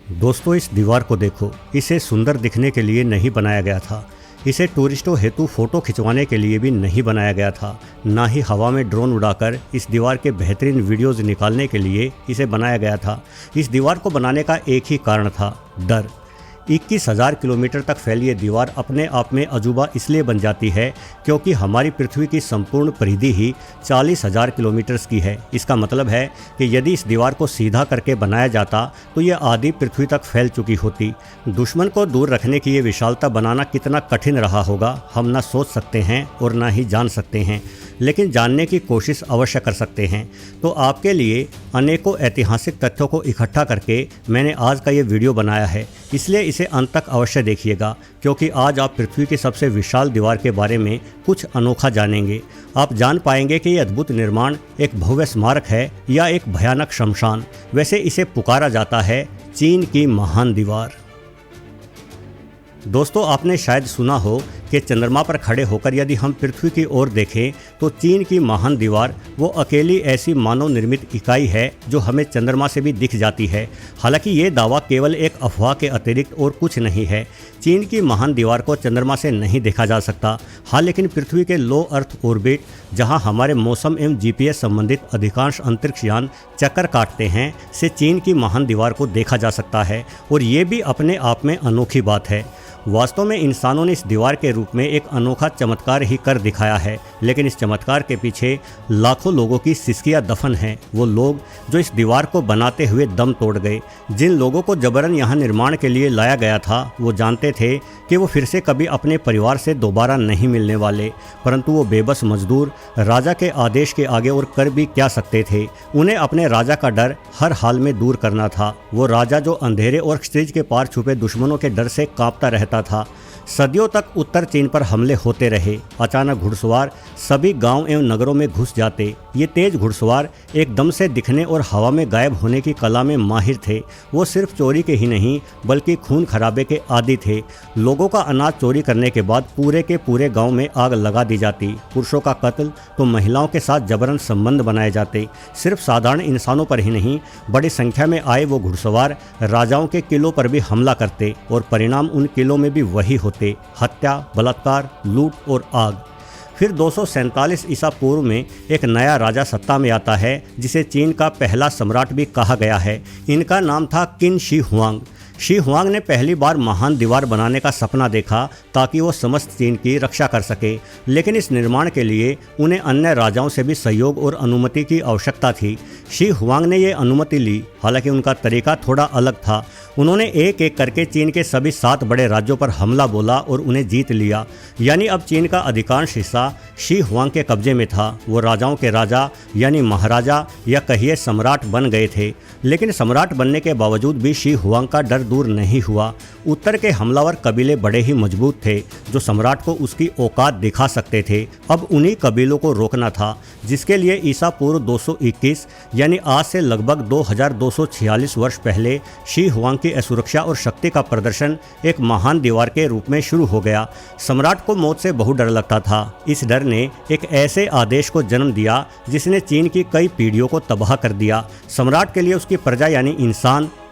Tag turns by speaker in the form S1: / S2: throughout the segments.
S1: दोस्तों, इस दीवार को देखो। इसे सुंदर दिखने के लिए नहीं बनाया गया था। इसे टूरिस्टों हेतु फोटो खिंचवाने के लिए भी नहीं बनाया गया था। ना ही हवा में ड्रोन उड़ाकर इस दीवार के बेहतरीन वीडियोज़ निकालने के लिए इसे बनाया गया था। इस दीवार को बनाने का एक ही कारण था, डर। 21,000 किलोमीटर तक फैली ये दीवार अपने आप में अजूबा इसलिए बन जाती है क्योंकि हमारी पृथ्वी की संपूर्ण परिधि ही 40,000 किलोमीटर की है। इसका मतलब है कि यदि इस दीवार को सीधा करके बनाया जाता तो ये आधी पृथ्वी तक फैल चुकी होती। दुश्मन को दूर रखने की ये विशालता बनाना कितना कठिन रहा होगा, हम ना सोच सकते हैं और ना ही जान सकते हैं, लेकिन जानने की कोशिश अवश्य कर सकते हैं। तो आपके लिए अनेकों ऐतिहासिक तथ्यों को इकट्ठा करके मैंने आज का ये वीडियो बनाया है, इसलिए इसे अंत तक अवश्य देखिएगा, क्योंकि आज आप पृथ्वी की सबसे विशाल दीवार के बारे में कुछ अनोखा जानेंगे। आप जान पाएंगे कि ये अद्भुत निर्माण एक भव्य स्मारक है या एक भयानक शमशान। वैसे इसे पुकारा जाता है चीन की महान दीवार। दोस्तों, आपने शायद सुना हो कि चंद्रमा पर खड़े होकर यदि हम पृथ्वी की ओर देखें तो चीन की महान दीवार वो अकेली ऐसी मानव निर्मित इकाई है जो हमें चंद्रमा से भी दिख जाती है। हालांकि ये दावा केवल एक अफवाह के अतिरिक्त और कुछ नहीं है। चीन की महान दीवार को चंद्रमा से नहीं देखा जा सकता। हाँ, लेकिन पृथ्वी के लो अर्थ ऑर्बिट, जहाँ हमारे मौसम एवं GPS संबंधित अधिकांश अंतरिक्ष यान चक्कर काटते हैं, से चीन की महान दीवार को देखा जा सकता है। और ये भी अपने आप में अनोखी बात है। वास्तव में इंसानों ने इस दीवार के रूप में एक अनोखा चमत्कार ही कर दिखाया है, लेकिन इस चमत्कार के पीछे लाखों लोगों की सिसकियां दफन हैं। वो लोग जो इस दीवार को बनाते हुए दम तोड़ गए। जिन लोगों को जबरन यहाँ निर्माण के लिए लाया गया था वो जानते थे कि वो फिर से कभी अपने परिवार से दोबारा नहीं मिलने वाले, परंतु वो बेबस मजदूर राजा के आदेश के आगे और कर भी क्या सकते थे। उन्हें अपने राजा का डर हर हाल में दूर करना था। वो राजा जो अंधेरे और क्षितिज के पार छुपे दुश्मनों के डर से कांपता रहता था। सदियों तक उत्तर चीन पर हमले होते रहे। अचानक घुड़सवार सभी गांव एवं नगरों में घुस जाते। ये तेज घुड़सवार एकदम से दिखने और हवा में गायब होने की कला में माहिर थे। वो सिर्फ चोरी के ही नहीं बल्कि खून खराबे के आदी थे। लोगों का अनाज चोरी करने के बाद पूरे के पूरे गांव में आग लगा दी जाती। पुरुषों का कत्ल तो महिलाओं के साथ जबरन संबंध बनाए जाते। सिर्फ साधारण इंसानों पर ही नहीं, बड़ी संख्या में आए वो घुड़सवार राजाओं के किलों पर भी हमला करते और परिणाम उन किलों में भी वही होते, हत्या, बलात्कार, लूट और आग। फिर 247 ईसा पूर्व में एक नया राजा सत्ता में आता है जिसे चीन का पहला सम्राट भी कहा गया है। इनका नाम था किन शी हुआंग। शी हुआंग ने पहली बार महान दीवार बनाने का सपना देखा ताकि वो समस्त चीन की रक्षा कर सके, लेकिन इस निर्माण के लिए उन्हें अन्य राजाओं से भी सहयोग और अनुमति की आवश्यकता थी। शी हुआंग ने ये अनुमति ली, हालांकि उनका तरीका थोड़ा अलग था। उन्होंने एक एक करके चीन के सभी 7 बड़े राज्यों पर हमला बोला और उन्हें जीत लिया। यानी अब चीन का अधिकांश हिस्सा शी हुआंग के कब्जे में था। वो राजाओं के राजा यानी महाराजा या कहिए सम्राट बन गए थे। लेकिन सम्राट बनने के बावजूद भी शी हुआंग का डर दूर नहीं हुआ। उत्तर के हमलावर कबीले बड़े ही मजबूत थे जो सम्राट को उसकी औकात दिखा सकते थे। अब उन्हीं कबीलों को रोकना था, जिसके लिए ईसा पूर्व 221 यानी आज से लगभग 2246 वर्ष पहले शी हुआंग की असुरक्षा और शक्ति का प्रदर्शन एक महान दीवार के रूप में शुरू हो गया। सम्राट को मौत से बहुत डर लगता था। इस डर ने एक ऐसे आदेश को जन्म दिया जिसने चीन की कई पीढ़ियों को तबाह कर दिया। सम्राट के लिए उसकी प्रजा यानी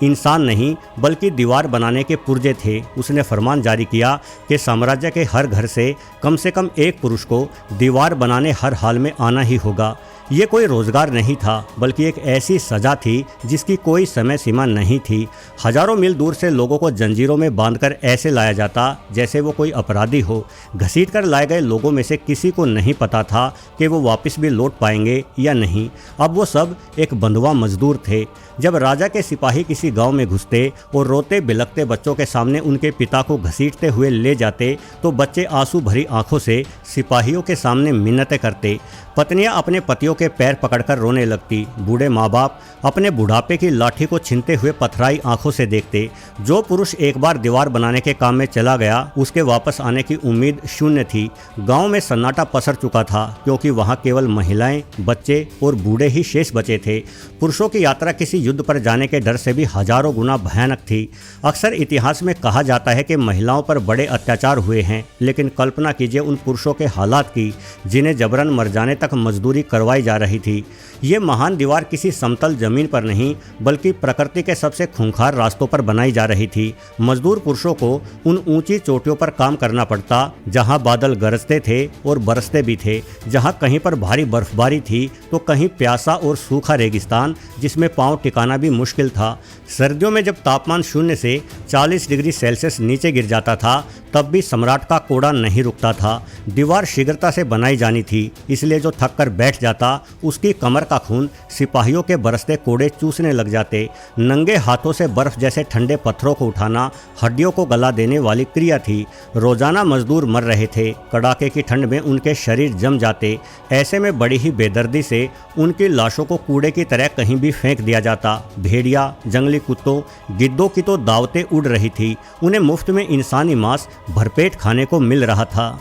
S1: इंसान नहीं बल्कि दीवार बनाने के पुर्जे थे। उसने फरमान जारी किया कि साम्राज्य के हर घर से कम एक पुरुष को दीवार बनाने हर हाल में आना ही होगा। ये कोई रोजगार नहीं था बल्कि एक ऐसी सजा थी जिसकी कोई समय सीमा नहीं थी। हजारों मील दूर से लोगों को जंजीरों में बांधकर ऐसे लाया जाता जैसे वो कोई अपराधी हो। घसीटकर लाए गए लोगों में से किसी को नहीं पता था कि वो वापस भी लौट पाएंगे या नहीं। अब वो सब एक बंधुआ मजदूर थे। जब राजा के सिपाही किसी गांव में घुसते और रोते बिलखते बच्चों के सामने उनके पिता को घसीटते हुए ले जाते तो बच्चे आंसू भरी आंखों से सिपाहियों के सामने मिन्नतें करते। पत्नियां अपने पतियों के पैर पकड़कर रोने लगती। बूढ़े माँ बाप अपने बुढ़ापे की लाठी को छीनते हुए पथराई आंखों से देखते। जो पुरुष एक बार दीवार बनाने के काम में चला गया उसके वापस आने की उम्मीद शून्य थी। गांव में सन्नाटा पसर चुका था क्योंकि वहां केवल महिलाएं, बच्चे और बूढ़े ही शेष बचे थे। पुरुषों की यात्रा किसी युद्ध पर जाने के डर से भी हजारों गुना भयानक थी। अक्सर इतिहास में कहा जाता है कि महिलाओं पर बड़े अत्याचार हुए हैं, लेकिन कल्पना कीजिए उन पुरुषों के हालात की जिन्हें जबरन मर जाने तक मजदूरी करवाई बनाई जा रही थी। ये महान दीवार किसी समतल जमीन पर नहीं बल्कि प्रकृति के सबसे खूंखार रास्तों पर बनाई जा रही थी। मजदूर पुरुषों को उन ऊंची चोटियों पर काम करना पड़ता जहां बादल गरजते थे और बरसते भी थे, जहां कहीं पर भारी बर्फबारी थी तो कहीं प्यासा और सूखा रेगिस्तान जिसमें पांव टिकाना भी मुश्किल था। सर्दियों में जब तापमान 0 से 40 डिग्री सेल्सियस नीचे गिर जाता था तब भी सम्राट का कोड़ा नहीं रुकता था। दीवार शीघ्रता से बनाई जानी थी, इसलिए जो थक कर बैठ जाता उसकी कमर का खून सिपाहियों के बरसते कोड़े चूसने लग जाते। नंगे हाथों से बर्फ जैसे ठंडे पत्थरों को उठाना हड्डियों को गला देने वाली क्रिया थी। रोजाना मजदूर मर रहे थे, कड़ाके की ठंड में उनके शरीर जम जाते। ऐसे में बड़ी ही बेदर्दी से उनकी लाशों को कूड़े की तरह कहीं भी फेंक दिया जाता। भेड़िया, जंगली कुत्तों, गिद्धों की तो दावतें उड़ रही थी। उन्हें मुफ्त में इंसानी मांस भरपेट खाने को मिल रहा था।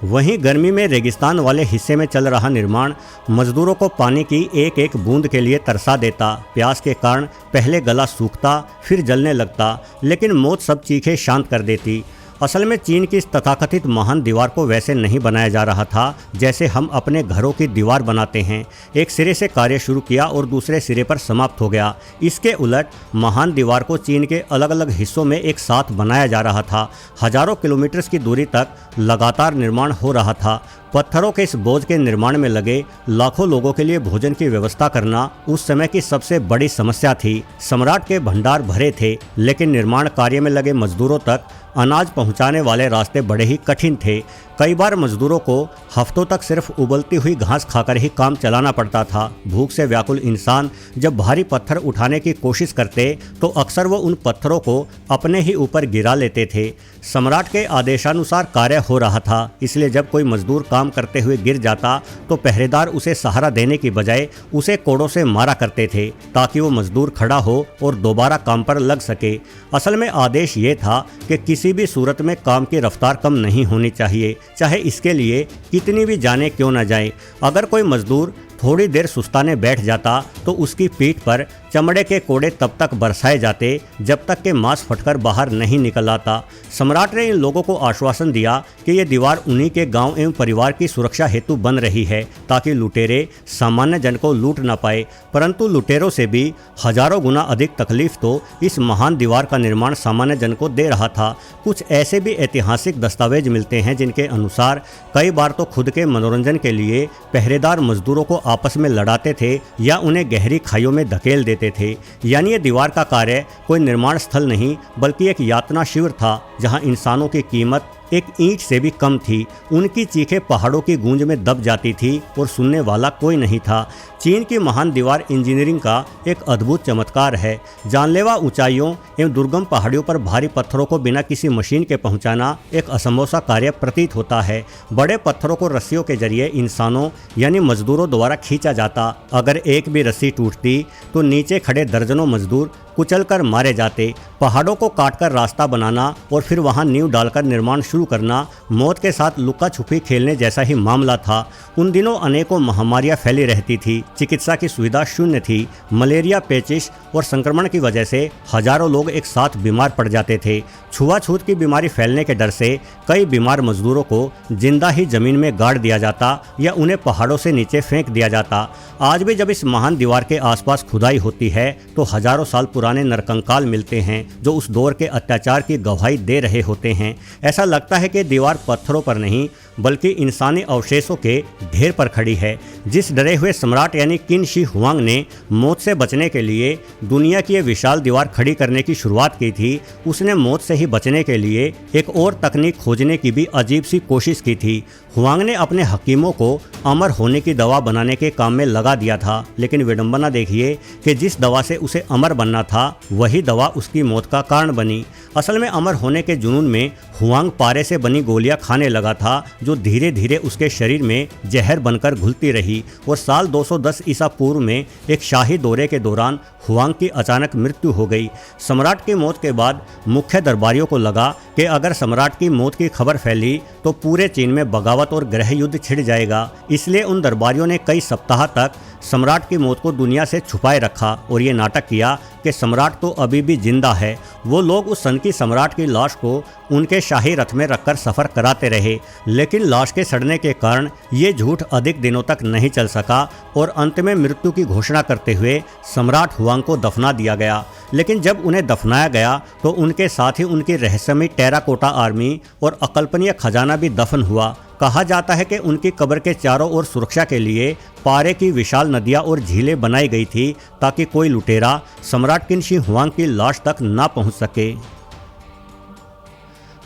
S1: वहीं गर्मी में रेगिस्तान वाले हिस्से में चल रहा निर्माण मजदूरों को पानी की एक एक बूंद के लिए तरसा देता। प्यास के कारण पहले गला सूखता, फिर जलने लगता, लेकिन मौत सब चीखें शांत कर देती। असल में चीन की इस तथाकथित महान दीवार को वैसे नहीं बनाया जा रहा था जैसे हम अपने घरों की दीवार बनाते हैं। एक सिरे से कार्य शुरू किया और दूसरे सिरे पर समाप्त हो गया। इसके उलट महान दीवार को चीन के अलग अलग हिस्सों में एक साथ बनाया जा रहा था। हजारों किलोमीटर की दूरी तक लगातार निर्माण हो रहा था। पत्थरों के इस बोझ के निर्माण में लगे लाखों लोगों के लिए भोजन की व्यवस्था करना उस समय की सबसे बड़ी समस्या थी। सम्राट के भंडार भरे थे, लेकिन निर्माण कार्य में लगे मजदूरों तक अनाज पहुंचाने वाले रास्ते बड़े ही कठिन थे। कई बार मजदूरों को हफ्तों तक सिर्फ उबलती हुई घास खाकर ही काम चलाना पड़ता था। भूख से व्याकुल इंसान जब भारी पत्थर उठाने की कोशिश करते तो अक्सर वो उन पत्थरों को अपने ही ऊपर गिरा लेते थे। सम्राट के आदेशानुसार कार्य हो रहा था, इसलिए जब कोई मजदूर काम करते हुए गिर जाता तो पहरेदार उसे सहारा देने की बजाय उसे कोड़ों से मारा करते थे ताकि वो मजदूर खड़ा हो और दोबारा काम पर लग सके। असल में आदेश ये था कि किसी भी सूरत में काम की रफ्तार कम नहीं होनी चाहिए, चाहे इसके लिए कितनी भी जानें क्यों न जाएं। अगर कोई मजदूर थोड़ी देर सुस्ताने बैठ जाता तो उसकी पीठ पर चमड़े के कोड़े तब तक बरसाए जाते जब तक कि मांस फटकर बाहर नहीं निकल आता। सम्राट ने इन लोगों को आश्वासन दिया कि ये दीवार उन्हीं के गांव एवं परिवार की सुरक्षा हेतु बन रही है ताकि लुटेरे सामान्य जन को लूट न पाए। परंतु लुटेरों से भी हजारों गुना अधिक तकलीफ तो इस महान दीवार का निर्माण सामान्य जन को दे रहा था। कुछ ऐसे भी ऐतिहासिक दस्तावेज मिलते हैं जिनके अनुसार कई बार तो खुद के मनोरंजन के लिए पहरेदार मजदूरों को आपस में लड़ाते थे या उन्हें गहरी खाइयों में धकेल देते थे। यानी ये दीवार का कार्य कोई निर्माण स्थल नहीं बल्कि एक यातना शिविर था जहां इंसानों की कीमत एक ईंट से भी कम थी। उनकी चीखें पहाड़ों की गूंज में दब जाती थी और सुनने वाला कोई नहीं था। चीन की महान दीवार इंजीनियरिंग का एक अद्भुत चमत्कार है। जानलेवा ऊंचाइयों एवं दुर्गम पहाड़ियों पर भारी पत्थरों को बिना किसी मशीन के पहुंचाना एक असंभव सा कार्य प्रतीत होता है। बड़े पत्थरों को रस्सियों के जरिए इंसानों यानी मजदूरों द्वारा खींचा जाता। अगर एक भी रस्सी टूटती तो नीचे खड़े दर्जनों मजदूर कुचलकर मारे जाते। पहाड़ों को काटकर रास्ता बनाना और फिर वहां नींव डालकर निर्माण शुरू करना मौत के साथ लुका छुपी खेलने जैसा ही मामला था। उन दिनों अनेकों महामारियां फैली रहती थी, चिकित्सा की सुविधा शून्य थी। मलेरिया, पेचिश और संक्रमण की वजह से हजारों लोग एक साथ बीमार पड़ जाते थे। छुआछूत की बीमारी फैलने के डर से कई बीमार मजदूरों को जिंदा ही जमीन में गाड़ दिया जाता या उन्हें पहाड़ों से नीचे फेंक दिया जाता। आज भी जब इस महान दीवार के आसपास खुदाई होती है तो हजारों साल पुराने नरकंकाल मिलते हैं जो उस दौर के अत्याचार की गवाही दे रहे होते हैं। ऐसा लगता है कि दीवार पत्थरों पर नहीं बल्कि इंसानी अवशेषों के ढेर पर खड़ी है। जिस डरे हुए सम्राट यानी किन शी हुआंग ने मौत से बचने के लिए दुनिया की ये विशाल दीवार खड़ी करने की शुरुआत की थी, उसने मौत से ही बचने के लिए एक और तकनीक खोजने की भी अजीब सी कोशिश की थी। हुआंग ने अपने हकीमों को अमर होने की दवा बनाने के काम में लगा दिया था, लेकिन विडंबना देखिए कि जिस दवा से उसे अमर बनना था वही दवा उसकी मौत का कारण बनी। असल में अमर होने के जुनून में हुआंग पारे से बनी गोलियां खाने लगा था जो धीरे धीरे उसके शरीर में जहर बनकर घुलती रही और साल 210 ईसा पूर्व में एक शाही दौरे के दौरान हुआंग की अचानक मृत्यु हो गई। सम्राट की मौत के बाद मुख्य दरबारियों को लगा कि अगर सम्राट की मौत की खबर फैली तो पूरे चीन में बगावत और गृह युद्ध छिड़ जाएगा। इसलिए उन दरबारियों ने कई सप्ताह तक सम्राट की मौत को दुनिया से छुपाए रखा और ये नाटक किया कि कि सम्राट तो अभी भी जिंदा है। वो लोग उस सन की सम्राट की लाश को उनके शाही रथ में रखकर सफ़र कराते रहे, लेकिन लाश के सड़ने के कारण ये झूठ अधिक दिनों तक नहीं चल सका और अंत में मृत्यु की घोषणा करते हुए सम्राट हुआंग को दफना दिया गया। लेकिन जब उन्हें दफनाया गया तो उनके साथ ही उनकी रहस्यमयी टेराकोटा आर्मी और अकल्पनीय खजाना भी दफन हुआ। कहा जाता है कि उनकी कब्र के चारों ओर सुरक्षा के लिए पारे की विशाल नदियां और झीलें बनाई गई थी ताकि कोई लुटेरा सम्राट किन शी हुआंग की लाश तक ना पहुंच सके।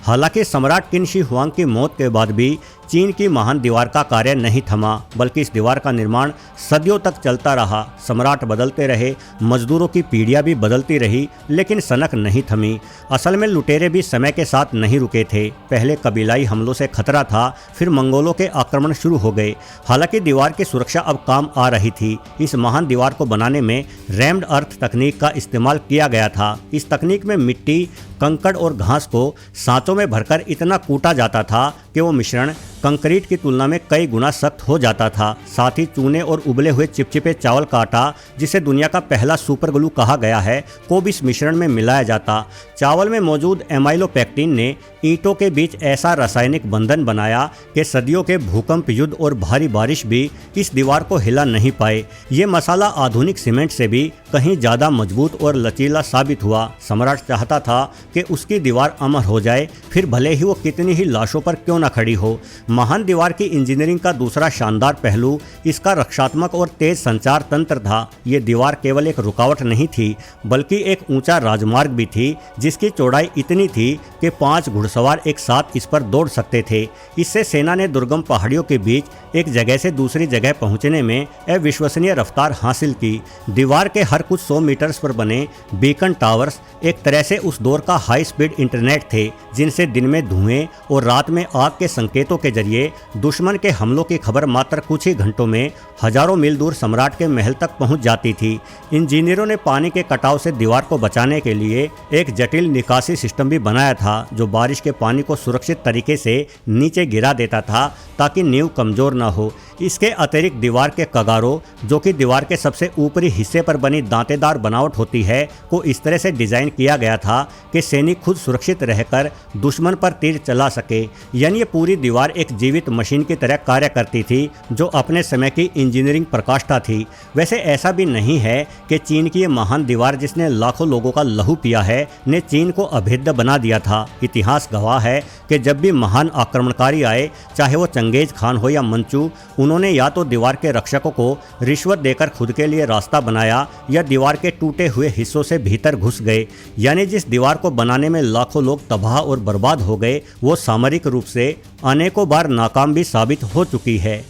S1: हालांकि सम्राट किन शी हुआंग की मौत के बाद भी चीन की महान दीवार का कार्य नहीं थमा, बल्कि इस दीवार का निर्माण सदियों तक चलता रहा। सम्राट बदलते रहे, मजदूरों की पीढ़ियां भी बदलती रही, लेकिन सनक नहीं थमी। असल में लुटेरे भी समय के साथ नहीं रुके थे। पहले कबीलाई हमलों से खतरा था, फिर मंगोलों के आक्रमण शुरू हो गए। हालांकि दीवार की सुरक्षा अब काम आ रही थी। इस महान दीवार को बनाने में रैम्ड अर्थ तकनीक का इस्तेमाल किया गया था। इस तकनीक में मिट्टी, कंकड़ और घास को सांचों में भरकर इतना कूटा जाता था कि वो मिश्रण कंक्रीट की तुलना में कई गुना सख्त हो जाता था। साथ ही चूने और उबले हुए चिपचिपे चावल का आटा, जिसे दुनिया का पहला सुपर ग्लू कहा गया है, को भी इस मिश्रण में मिलाया जाता। चावल में मौजूद एमाइलोपेक्टिन ने ईंटों के बीच ऐसा रासायनिक बंधन बनाया कि सदियों के भूकंप, युद्ध और भारी बारिश भी इस दीवार को हिला नहीं पाए। ये मसाला आधुनिक सीमेंट से भी कहीं ज़्यादा मजबूत और लचीला साबित हुआ। सम्राट चाहता था कि उसकी दीवार अमर हो जाए, फिर भले ही वो कितनी ही लाशों पर क्यों न खड़ी हो। महान दीवार की इंजीनियरिंग का दूसरा शानदार पहलू इसका रक्षात्मक और तेज संचार तंत्र था। ये दीवार केवल एक रुकावट नहीं थी, बल्कि एक ऊंचा राजमार्ग भी थी, जिसकी चौड़ाई इतनी थी कि 5 घुड़सवार एक साथ इस पर दौड़ सकते थे। इससे सेना ने दुर्गम पहाड़ियों के बीच एक जगह से दूसरी जगह पहुंचने में अविश्वसनीय रफ्तार हासिल की। दीवार के हर कुछ 100 मीटर्स पर बने बीकन टावर्स एक तरह से उस दौर का हाई स्पीड इंटरनेट थे, जिनसे दिन में धुएं और रात में आग के संकेतों के जरिए दुश्मन के हमलों की खबर मात्र कुछ ही घंटों में हजारों मील दूर सम्राट के महल तक पहुंच जाती थी। इंजीनियरों ने पानी के कटाव से दीवार को बचाने के लिए एक जटिल निकासी सिस्टम भी बनाया था, जो बारिश के पानी को सुरक्षित तरीके से नीचे गिरा देता था ताकि नींव कमजोर न हो। इसके अतिरिक्त दीवार के कगारों, जो कि दीवार के सबसे ऊपरी हिस्से पर बनी दांतेदार बनावट होती है, को इस तरह से डिजाइन किया गया था कि सैनिक खुद सुरक्षित रहकर दुश्मन पर तीर चला सके। यानी ये पूरी दीवार एक जीवित मशीन की तरह कार्य करती थी, जो अपने समय की इंजीनियरिंग प्रकाष्ठा थी। वैसे ऐसा भी नहीं है कि चीन की ये महान दीवार, जिसने लाखों लोगों का लहू पिया है, ने चीन को अभेद्य बना दिया था। इतिहास गवाह है कि जब भी महान आक्रमणकारी आए, चाहे वो चंगेज खान हो या मंचू, उन्होंने या तो दीवार के रक्षकों को रिश्वत देकर खुद के लिए रास्ता बनाया, या दीवार के टूटे हुए हिस्सों से भीतर घुस गए। यानी जिस दीवार को बनाने में लाखों लोग तबाह और बर्बाद हो गए, वो सामरिक रूप से अनेकों बार नाकाम भी साबित हो चुकी है।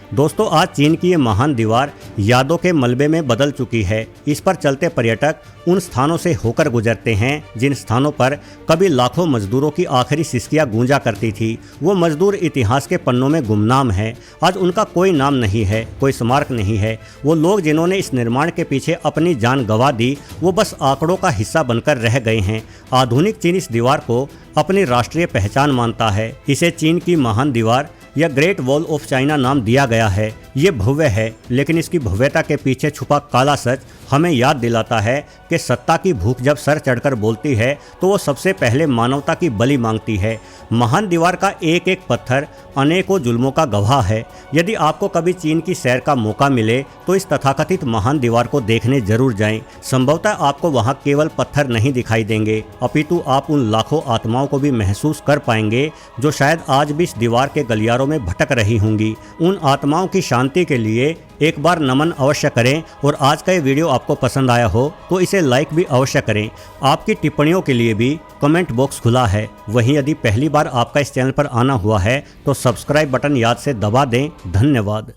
S1: दोस्तों, आज चीन की ये महान दीवार यादों के मलबे में बदल चुकी है। इस पर चलते पर्यटक उन स्थानों से होकर गुजरते हैं जिन स्थानों पर कभी लाखों मजदूरों की आखिरी सिसकियां गूंजा करती थी। वो मजदूर इतिहास के पन्नों में गुमनाम हैं। आज उनका कोई नाम नहीं है, कोई स्मारक नहीं है। वो लोग जिन्होंने इस निर्माण के पीछे अपनी जान गंवा दी, वो बस आंकड़ों का हिस्सा बनकर रह गए हैं। आधुनिक चीन इस दीवार को अपनी राष्ट्रीय पहचान मानता है। इसे चीन की महान दीवार या ग्रेट वॉल ऑफ चाइना नाम दिया गया है। ये भव्य है, लेकिन इसकी भव्यता के पीछे छुपा काला सच हमें याद दिलाता है कि सत्ता की भूख जब सर चढ़कर बोलती है, तो वो सबसे पहले मानवता की बलि मांगती है। महान दीवार का एक एक पत्थर अनेकों जुल्मों का गवाह है। यदि आपको कभी चीन की सैर का मौका मिले, तो इस तथाकथित महान दीवार को देखने जरूर जाएं। संभवतः आपको वहाँ केवल पत्थर नहीं दिखाई देंगे, अपितु आप उन लाखों आत्माओं को भी महसूस कर पाएंगे जो शायद आज भी इस दीवार के गलियारों में भटक रही होंगी। उन आत्माओं की शांति के लिए एक बार नमन अवश्य करें। और आज का ये वीडियो आपको पसंद आया हो तो इसे लाइक भी अवश्य करें। आपकी टिप्पणियों के लिए भी कमेंट बॉक्स खुला है। वहीं यदि पहली बार आपका इस चैनल पर आना हुआ है तो सब्सक्राइब बटन याद से दबा दें। धन्यवाद।